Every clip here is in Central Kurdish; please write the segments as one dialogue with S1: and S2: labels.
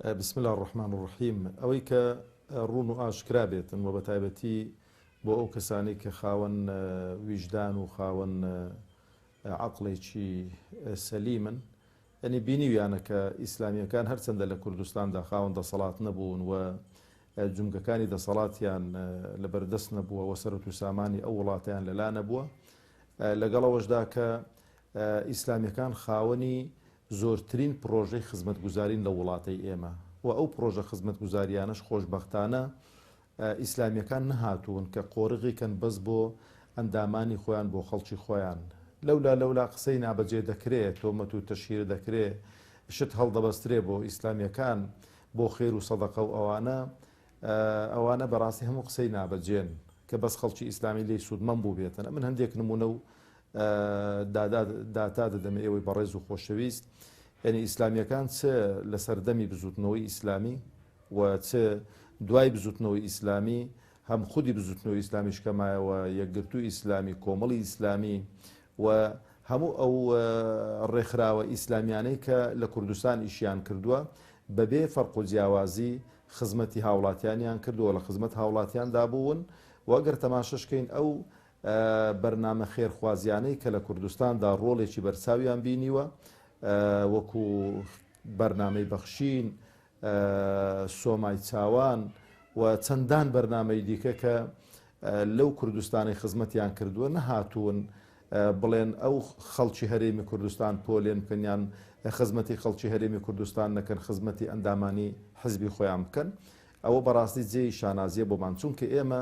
S1: بسم الله الرحمن الرحیم ئەوەی کە ڕوون و ئاشکرا بێتن و بە تایبەتی بۆ ئەو کەسانی کە خاوەن ویژدان و خاوەن عەقڵێکی سەلیمن، ئەنی بینیویانە کە ئیسلامیەکان هەرچەندە لە کوردستاندا خاوەن دەسەڵات نەبوون و جومگەکانی دەسەڵاتیان لەبەردەست نەبووە و سەرەت و سامانی ئەو وڵاتیان لەلا نەبووە، لەگەڵەوەشدا کە ئیسلامیەکان خاوەنی زۆرترین پرۆژەی خزمەتگوزارین لە وڵاتەی ئێمە و ئەو پرۆژە خزمەتگوزاریانەش خۆشبەختانە ئیسلامیەکان نەهاتوون کە قۆرغیکەن بەس بۆ ئەندامانی خۆیان بۆ خەڵکی خۆیان. لەولا قسەی نابەجێ دەکرێت، تۆمەت و تەشهیر دەکرێت، شت هەڵدەبەسترێ بۆ ئیسلامیەکان بۆ خێر و سەدەقە و ئەوانە بەڕاستی هەموو قسەی نابەجێن کە بەس خەڵکی ئیسلامی لێی سوودمەند بوو بێتن. من هەندێک نمونە و داتا دەدەمە ئێوەی بەڕێز و خۆشەویست، یعنی ئیسلامیەکان چ لە سەردەمی بزوتنەوەی ئیسلامی و چ دوای بزوتنەوەی ئیسلامی هەم خودی بزوتنەوەی ئیسلامیش کەمایەوە، یەکگرتووی ئیسلامی، کۆمەڵی ئیسلامی و هەموو ئەو ڕێکخراوە ئیسلامیانەی کە لە کوردستان ئیشیان کردووە بەبێ فەرق و جیاوازی خزمەتی هاوڵاتیانیان کردووە، لە خزمەت هاوڵاتیاندا بوون و ئەگەر تەماشەشکەین ئەو بەرنامە خێرخوازیانەی کە لە کوردستاندا ڕۆڵێکی بەرچاویان بینیوە، وەکو بەرنامەی بەخشین، سۆمای چاوان و چەندان بەرنامەی دیکە کە لەو کوردستانی خزمەتیان کردووە، نەهاتوون بڵێن ئەو خەڵکی هەرێمی کوردستان پۆلێن بکەنیان خزمەتی خەڵکی هەرێمی کوردستان نەکەن، خزمەتی ئەندامانی حزبی خۆیان بکەن. ئەوە بەڕاستی جێی شانازیە بۆمان، چونکە ئێمە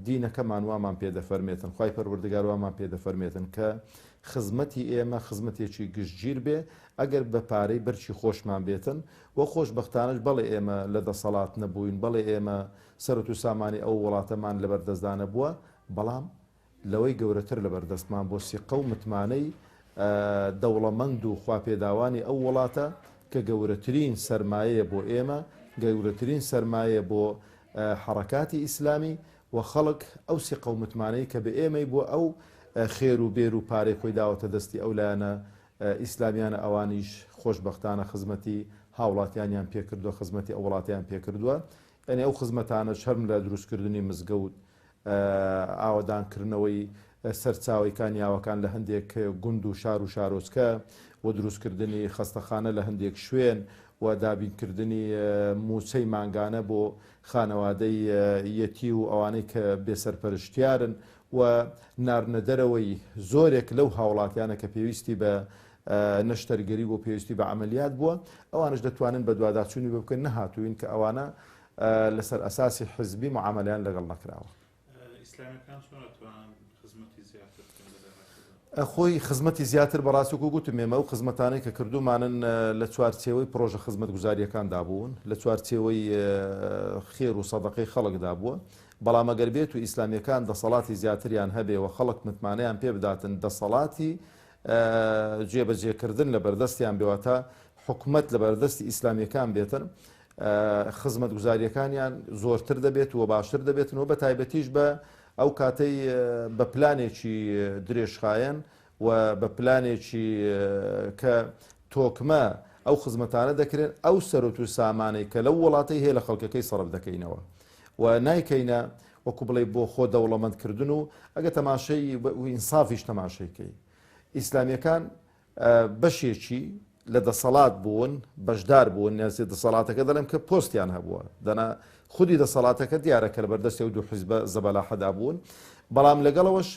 S1: دینەکەمان وامان پێدەفەرمێتن، خوای پەروەردگار وامان پێدەفەرمێتن کە خزمەتی ئێمە خزمەتێکی گشتگیر بێ، ئەگەر بە پارەی بەرچی خۆشمان بێتن و خۆشبەختانەش بەڵێ ئێمە لە دەسەڵات نەبووین، بەڵێ ئێمە سەرەت و سامانی ئەو وڵاتەمان لەبەردەستدانە بووە، بەڵام لەوەی گەورەتر لەبەردەستمان بۆ سیقە و متمانەی دەوڵەمەند و خواپێداوانی ئەو وڵاتە کە گەورەترین سەرمایەیە بۆ ئێمە، گەورەترین سەرمایە بۆ حرەکاتی ئیسلامی و خەڵک ئەو سیقە و متمانەی کە بە ئێمەی بۆ ئەو خێر و بێر و پارەی خۆی داوەتە دەستی ئەو لایەنە ئیسلامیانە، ئەوانیش خۆشبەختانە خزمەتی هاوڵاتیانیان پێکردووە، خزمەتی ئەو وڵاتیان پێکردووە. یعنی ئەو خزمەتانە شەرم لە دروستکردنی مزگەوت، ئاوەدانکردنەوەی سەرچاوی کانیاوەکان لە هەندێک گوند و شار و شارۆچکە و دروستکردنی خەستەخانە لە هەندێک شوێن و دابینکردنی موچەی مانگانە بۆ خانەوادەی یەتی و ئەوانەی کە بێسەرپەرشتیارن و نارنەدەرەوەی زۆرێک لەو هاوڵاتیانە کە پێویستی بە نەشتەرگەری بۆ پێویستی بە عملیات بووە، ئەوانش دەتوانن بە دوواداچوونی بکەن، نەهاتوین کە ئەوانە لەسەر ئەساسی حزبی معاملەیان لەگەڵ نەکراوە. خۆی خزمەتی زیاتر بەڕاستیکە گوتم ئێمە ئەو خزمەتانەی کە کردومانن لە چوارچێوەی پرۆژە خزمەتگوزاریەکاندا بوون، لە چوارچێوەی خێر و سەدەقەی خەڵکدا بووە، بەڵام ئەگەر بێت و ئیسلامیەکان دەسەڵاتی زیاتریان هەبێ و خەڵک متمانەیان پێ بداتن دەسەڵاتی جێبەجێکردن لە بەردەستیان بێواتە حکومەت لە بەردەستی ئیسلامیەکان بێتن، خزمەتگوزاریەکانیان زۆرتر دەبێت و باشتر دەبێتن و بە تایبەتیش بە ئەو کاتەی بە پلانێکی درێژخایەن و بە پلانێکی کە تۆکمە ئەو خزمەتانە دەکرێن، ئەو سەرۆت و سامانەی کە لەو وڵاتەی هەیە لە خەڵکەکەی سەرف دەکەینەوە و نایکەینە وەکو بڵێ بۆ خۆ دەوڵەمەندکردن و ئەگە تەماشەی ئینسافیش تەماشەکەی ئیسلامیەکان بەشێکی لە دەسەڵات بوون، بەشدار بوون، نێزی دەسەڵاتەکە دەڵێم کە پۆستیان هەبووە، دەنا خودی دەسەڵاتەکە دیارەکە لە بەردەستی و دوو حیزبە زەبەلاحەدا بوون، بەڵام لەگەڵەوەش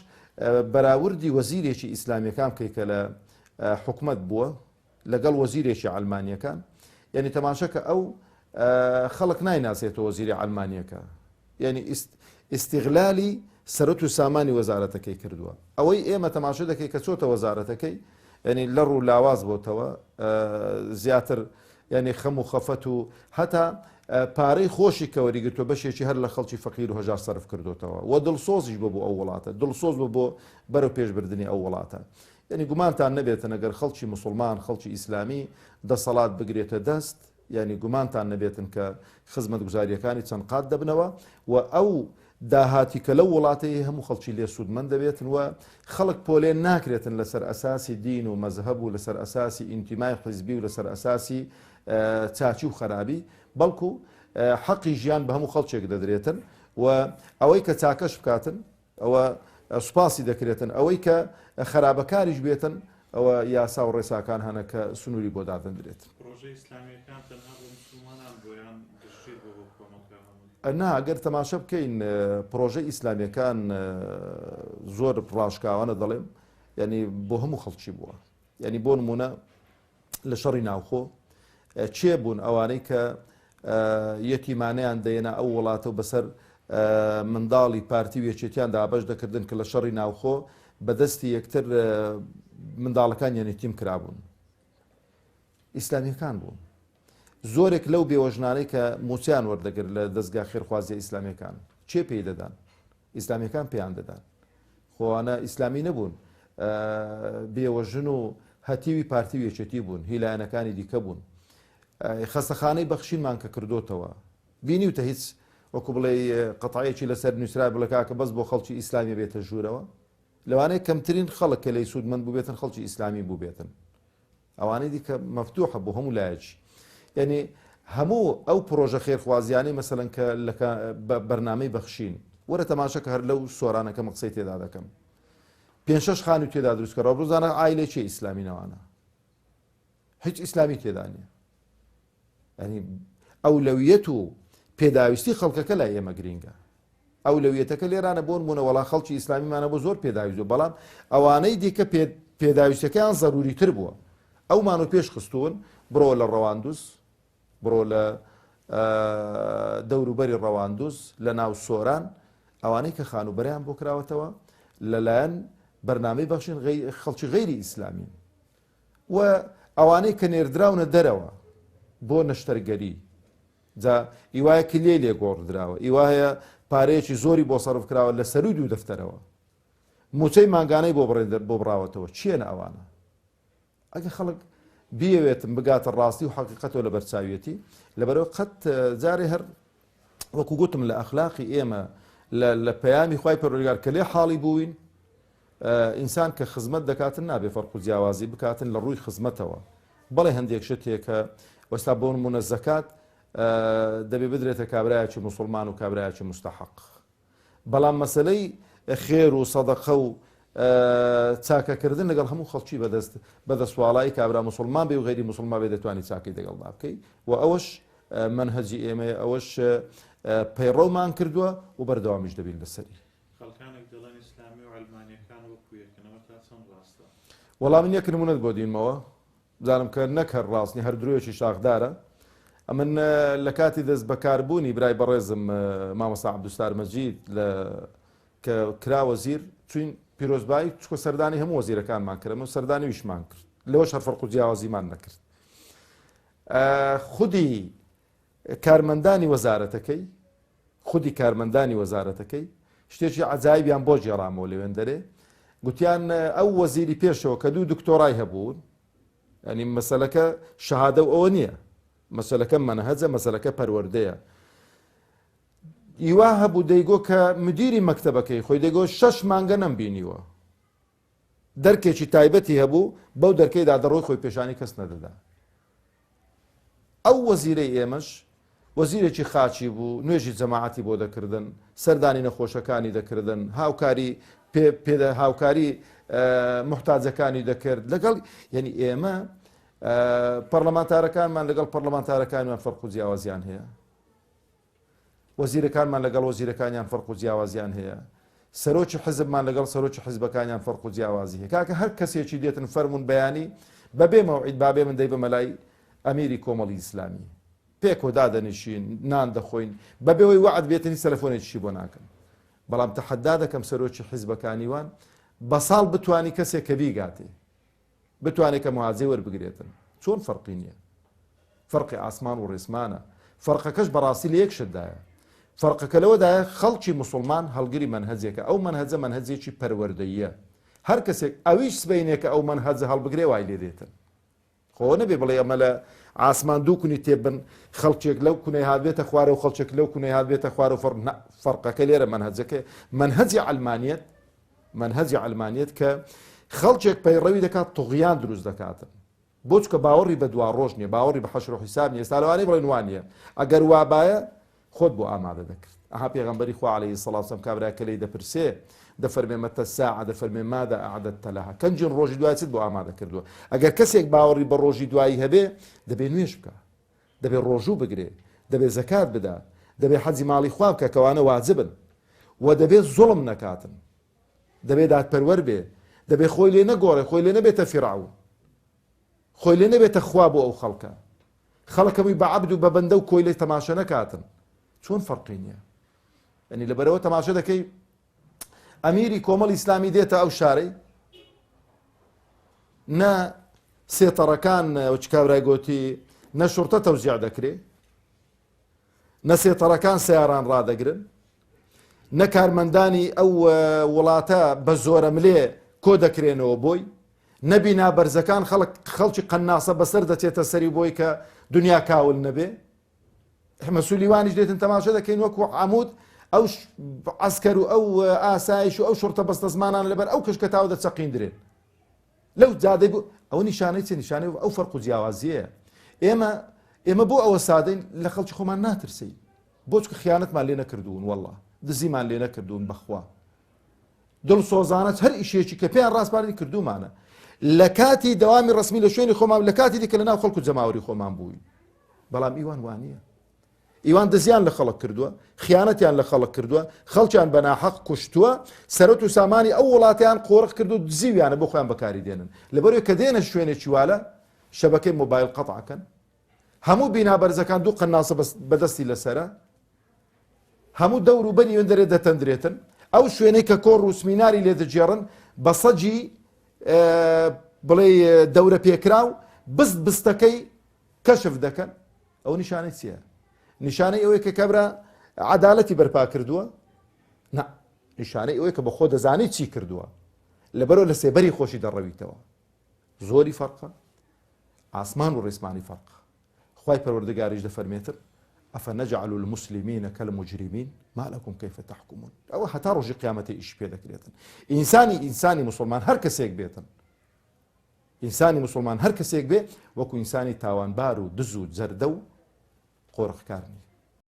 S1: بەراوردی وەزیرێکی ئیسلامیەکان کە لە حکومەت بووە لەگەڵ وەزیرێکی ئەڵمانیەکان، یعنی تەماشەکە ئەو خەڵک نایناسێتەوە وەزیری ئەڵمانیەکە، یعنی ئیستیغلالی سەرەت و سامانی وەزارەتەکەی کردووە. ئەوەی ئێمە تەماشە دەکەی کە چۆتە وەزارەتەکەی، یعنی لە ڕوو لاواز بۆتەوە زیاتر، یعنی خەم و خەفەت و هەتا پارەی خۆشی کە وەریگرتووە بەشێکی هەر لە خەڵکی فەقیر و هەژار سەرف کردوتەوە و دڵسۆزیش بۆ ئەو وڵاتە، دڵسۆز بۆ بەرەو پێشبردننی ئەو وڵاتە. یعنی گومانتان نەبێتن ئەگەر خەڵکی موسڵمان، خەڵکی ئیسلامی دەسەڵات بگرێتە دەست، یعنی گومانتان نەبێتن کە خزمەتگوزاریەکانی چەند قات دەبنەوە و ئەو داهاتی کە لەو وڵاتەیە هەموو خەڵکی لێ سوودمەند دەبێتن و خەڵک پۆلێن ناکرێتن لەسەر ئەساسی دین و مەزهب و لەسەر ئەساسی ئینتیمای حیزبی و لەسەر ئەساسی چاچی و خەرابی، بەڵکو حەقی ژیان بە هەموو خەڵکێک دەدرێتن و ئەوەی کە چاکەش بکاتن ئەوە سوپاسی دەکرێتن، ئەوەی کە خەرابەکاریش بێتن ئەوە یاسا و ڕێساکان هەنە کە سنووری بۆ دادەندرێت. نا ئەگەر تەماشە بکەین پرۆژەی ئیسلامیەکان زۆر ڕاشکاوانە دەڵێم، ینی بۆ هەموو خەڵکی بووە. ینی بۆ نمونە لە شەڕی ناوخۆ چێ بوون ئەوانەی کە یەتیمانەیان دەێنا ئەو وڵاتە و بەسەر منداڵی پارتی وێچێتیان دابەش دەکردن کە لە شەڕی ناوخۆ بەدەستی یەکتر منداڵەکان یەتیم کرابوون. ئیسلامیەکان بوون. زۆرێک لەو بێوەژنانەی کە موچیان وەردەگرت لە دەستگا خێرخوازیە ئیسلامیەکان چێ پێی دەدان؟ ئیسلامیەکان پێیان دەدان. خۆوانە ئیسلامی نەبوون، بێوەژن و هەتیوی پارتی وێچێتی بوون، هیلایەنەکانی دیکە بوون. خەستەخانەی بەخشینمان کە کردوتەوە بینیوتە هیچ وەکو بڵێ قەتعەیەکی لەسەر نووسرا بڵێ کە بەس بۆ خەڵکی ئیسلامی بێتە ژوورەوە، لەوانەیە کەمترین خەڵک کە لەی سوودمەند بوو بێتن خەڵکی ئیسلامی بوو بێتن. ئەوانەی دیکە مەفتوحە بۆ هەموو لایەکی. یعنی هەموو ئەو پرۆژە خێرخوازیانی مەسەلەن کە لە بەرنامەی بەخشین وەرە تەماشە کە هەر لەو سۆرانەکە مەقسەی تێدا دەکەم. 5-6 خانی تێدا دروستکەڕەوە بزانە ئایلێکی ئیسلامینەوانە. هیچ ئیسلامی تێدا نیە. ینی ئەولەویەت و پێداویستی خەڵکەکە لای ئێمە گرینگە. ئەولەویەتەکە لێرانە بۆ نمونە وەڵا خەڵکی ئیسلامیمانە بۆ زۆر پێداویست بوو، بەڵام ئەوانەی دیکە پێداویستەکەیان زەروریتر بووە. ئەومان و پێش خستوون بڕۆ لە ڕەواندوس، بڕۆ لە دەوروبەری ڕەواندوس لە ناو سۆران، ئەوانەی کە خانوبەریان بۆ کراوەتەوە لەلایەن بەرنامەی بەخشین خەڵکی غەیری ئیسلامین و ئەوانەی کە نێردراونە دەرەوە بۆ نەشتەرگەری، جا ئیوایە کلێ لێ گۆڕدراوە، ئیوایە پارەیەکی زۆری بۆ سەرف کراوە لە سەروی دوو دەفتەرەوە، موچەی مانگانەی بۆ بڕاوەتەوە. چیەنە ئەوانە؟ ئەگە خەڵک بیەوێتم بگاتە ڕاستی و حەقیقەتەوە لە بەرچاویەتی، لەبەرەوە قەت جارێ هەر وەکو گوتم لە ئەخلاقی ئێمە لە پەیامی خوای پەروەردگار کە لێ حاڵی بووین، ئینسان کە خزمەت دەکاتن نابێ فەرق و جیاوازی بکاتن لە ڕووی خزمەتەوە. بەڵێ هەندێک شتێک کە وەستا بۆ نمونە زەکات دەبێ بدرێتە کابرایەکی موسڵمان و کابرایەکی مستەحەق، بەڵام مەسەلەی خێر و سەدەقە و چاکەکردن لەگەڵ هەموو خەڵکی بەدەستواڵایی کابرا موسڵمان بێ و غەیری موسڵمان بێ دەتوانی چاکەی دەگەڵدا بکەی و ئەوەش منهەجی ئێمەیە، ئەوەش پەیڕەومان کردووە و بەردەوامیش دەبین لەسەری. وەڵام من یەک نمونەت بۆ دینمەوە، بزانم کە نەک هەر ڕاستنی هەردروویەکی شاخدارە. ئەمن لە کاتی دەست بەکاربوونی برای بەڕێزم مامۆستا عەبدولستار مەجید کە کراوە زیر چوین پیرۆزبایی چکۆ سەردانی هەموو وەزیرەکانمان کرد، سەردانی ویشمان کرد، لەوەش هەر فەرق و جیاوازیمان نەکرد. خودی کارمەندانی وەزارەتەکەی شتێکی عەجایبیان بۆ جێڕامەوە لەوێن دەرێ، گوتیان ئەو وەزیری پێشەوە کە 2 دکتۆرای هەبوون، ینی مەسەلەکە شەهادە و ئەوە نییە، مەسەلەکە مەنهەجە، مەسەلەکە پەروەردەیە. ئیوا هەبوو دەیگۆ کە مدیری مەکتەبەکەی خۆی دەیگۆ 6 مانگە نەمبینیوە، دەرکێکی تایبەتی هەبوو بەو دەرکەیدا دەڕۆی خۆی پێشانی کەس نەدەدا. ئەو وەزیرەی ئێمەش وەزیرێکی خاچی بوو، نوێژی جەماعەتی بۆ دەکردن، سەردانی نەخۆشەکانی دەکردن، هاوکاری محتاجەکانی دەکرد لەگەڵ، یعنی ئێمە پەرلەمانتارەکانمان لەگەڵ پەرلەمانتارەکانیان فەرق و جیاوازیان هەیە، وەزیرەکانمان لەگەڵ وەزیرەکانیان فەرق و جیاوازیان هەیە، سەرۆکی حزبمان لەگەڵ سەرۆکی حزبەکانیان فەرق و جیاوازی هەیە. کاکە هەر کەسێکی دێتن فەرمون بەیانی بەبێ مەوعید بابێ من دەی بەمەلای ئەمیری کۆمەڵی ئیسلامی پێکۆ دادەنیشین نان دەخۆین بەبێەوەی وعد بێتنی سەلەفۆنێکیشی بۆ ناکەم، بەڵام تەحەدا دەکەم سەرۆکی حزبەکانیوان بە ساڵ بتوانی کەسێک کە بیگاتێ بتوانێت کە مواجهی وەربگرێتن. چۆن فەرقی نییە؟ فەرقی ئاسمان و ڕێسمانە. فەرقەکەش بەڕاستی لە یەک شتدایە. فەرقەکە لەوەدایە خەڵکی موسڵمان هەڵگری منهەجێکە، ئەو منهەجە منهەجێکی پەروەردەییە، هەر کەسێک ئەویش سبەینێکە ئەو منهەجە هەڵبگرێ وای لێ دێتن. خۆ نەبێ بڵێ ئەمە لە ئاسمان دوو کونی تێبن خەڵکێک لەو کونەی هاتبێتە خوارە و خەڵکێک لەو کونەی هاتبێتە خوارە و فەرقەکە لێرە منهەجەکە منهەجی عەلمانیەت کە خەڵکێک پەیڕەوی دەکات توغیان دروست دەکاتن بۆ چکە باوەڕی بە دوا ڕۆژ نییە باوەڕی بە حەشر و حیساب نیە ئێستا لەوانەیە بڵێن وانە ئەگەر وابایە خۆت بۆ ئامادە دەکرد ئەها پێغەمبەری خوا عەلەیهی سەڵات وسەلام کابرا کە لێی دەپرسێ دەفەرمێ مەتە الساعە دەفەرمێ ماذا أعددت لها کەنجین ڕۆژی دوای چت بۆ ئامادە کردووە ئەگەر کەسێک باوەڕی بە ڕۆژی دوایی هەبێ دەبێ نوێژ بکە دەبێ ڕۆژوو بگرێ دەبێ زەکات بدە دەبێ حەجی ماڵی خوا بکە کەوانە واجبن و دەبێ زوڵم نەکاتن دەبێ دادپەروەر بێ دەبێ خۆی لێ نەگۆڕێ خۆی لێ نەبێتە فیرعون خۆی لێ نەبێتە خوا بۆ ئەو خەڵکە خەڵکەوی بە عەبد و بە بەندە و کۆی لێ تەماشە نەکاتن چۆن فەرقی نییە یعنی لەبەرەوە تەماشە دەکەی ئەمیری کۆمەڵ ئیسلامی دێتە ئەو شارەی نە سێتەڕەکان وچ کابرای گوتی نە شورتە تەوزیع دەکرێ نە سێتەڕەکان سیاران ڕادەگرن نە کارمەندانی ئەو وڵاتە بە زۆرە ملێ کۆ دەکرێنەوە بۆی نەبینا بەرزەکان خەڵکی قەناسە بەسەر دەچێتە سەری بۆی کە دنیا کاول نەبێ مەسوولیوانیش دێتن تەماشە دەکەین وەکو عەمود ئەو عەسکەر و ئەو ئاسایش و ئەو شورتە بەستە زمانان لەبەر ئەو کەشکەتاو دەچەقیندرێن لەو جادەی بوو ئەو نیشانەی چ نیشانەی ئەو فەرق و جیاوازیەیە ئێمە بۆ ئەوە سادەین لە خەڵکی خۆمان ناترسین بۆ چکە خیانەتمان لێ نەکردوون وەڵڵا دزیمان لێ نەکردوون بەخوا دڵسۆزانەت هەر ئیشێکی کە پێیان ڕاستپارێ کردومانە لە کاتی دەوامی ڕسمی لە شوێنی خۆمان لە کاتی دیکە لەناو خەڵک و جەماوەری خۆمان بووین بەڵام ئیوان وانە ئیوان دزیان لە خەڵک کردووە خیانەتیان لە خەڵک کردووە خەڵکیان بە ناحەق کوشتووە سەرەت و سامانی ئەو وڵاتیان قۆڕق کرد و دزیویانە بۆ خۆیان بەکاری دێنن لەبەرەوەی کە دێنە شوێنێکی والە شەبەکەی مۆبایل قەتعکەن هەموو بینابەرزەکان دوو قەناسە بەدەستی لەسەرە هەموو دەور و بەنی وێن دەرێ دەتەندرێتن ئەو شوێنەی کە کۆڕ و سمیناری لێ دەجێڕن بە سەجی بڵێ دەورە پێکراو بستەکەی کەشف دەکەن ئەو نیشانەی چییە نیشانەی ئەوەیە کە کەبرا عەدالەتی بەرپا کردووە نا نیشانەی ئەوەیە کە بە خۆ دەزانی چی کردووە لەبەرەوە لە سێبەری خۆشی دەڕەویتەوە زۆری فەرقە ئاسمان و ڕێسمانی فەرقە خوای پەروەردگاریش دەفەرمێتر ئەفەنەجعل المسلمین کالمجرمین ما لەکم کەیف تەحکومون ئەوە هەتا ڕۆژی قیامەتی ئیش پێ دەکرێتن ئینسانی موسڵمان هەر کەسێک بێتن ئینسانی موسڵمان هەر کەسێک بێ وەکو ئینسانی تاوانبار و دز و جەردە و قۆڕخکار نیە